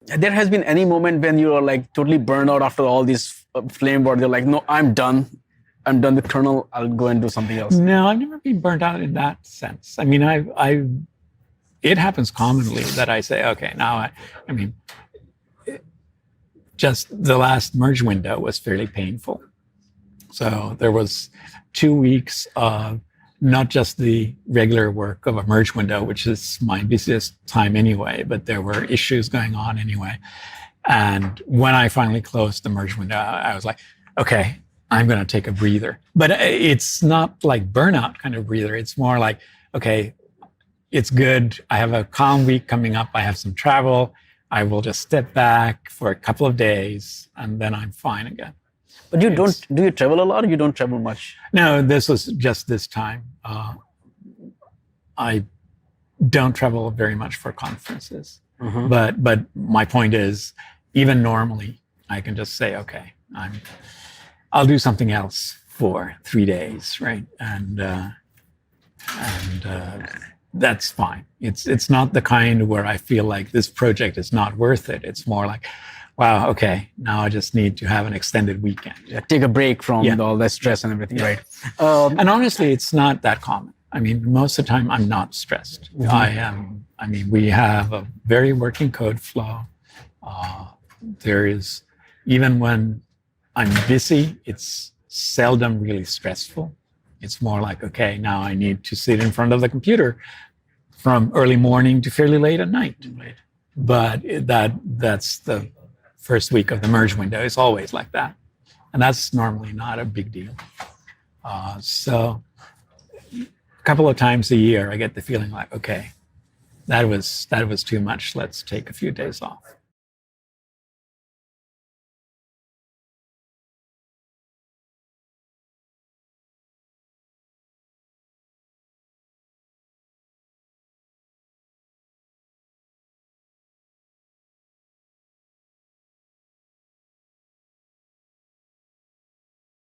There has been any moment when you are like totally burned out after all these flame board, you're like, no, I'm done. I'm done with kernel. I'll go and do something else. No, I've never been burnt out in that sense. I mean, it happens commonly that I say, okay, now I mean, just the last merge window was fairly painful. So there was 2 weeks of not just the regular work of a merge window, which is my busiest time anyway, but there were issues going on anyway. And when I finally closed the merge window, I was like, okay, I'm going to take a breather. But it's not like burnout kind of breather. It's more like, okay, it's good. I have a calm week coming up. I have some travel. I will just step back for a couple of days and then I'm fine again. But do you travel a lot or you don't travel much? No, this was just this time. I don't travel very much for conferences. Mm-hmm. But my point is, even normally, I can just say, okay, I'll do something else for 3 days, right? And that's fine. It's not the kind where I feel like this project is not worth it. It's more like, wow, okay, now I just need to have an extended weekend. Yeah, take a break from all that stress and everything, right? And honestly, it's not that common. I mean, most of the time I'm not stressed. Mm-hmm. We have a very working code flow. There is, even when I'm busy, it's seldom really stressful. It's more like, okay, now I need to sit in front of the computer from early morning to fairly late at night. Right. But that's the first week of the merge window. It's always like that. And that's normally not a big deal. So a couple of times a year, I get the feeling like, okay, that was too much. Let's take a few days off.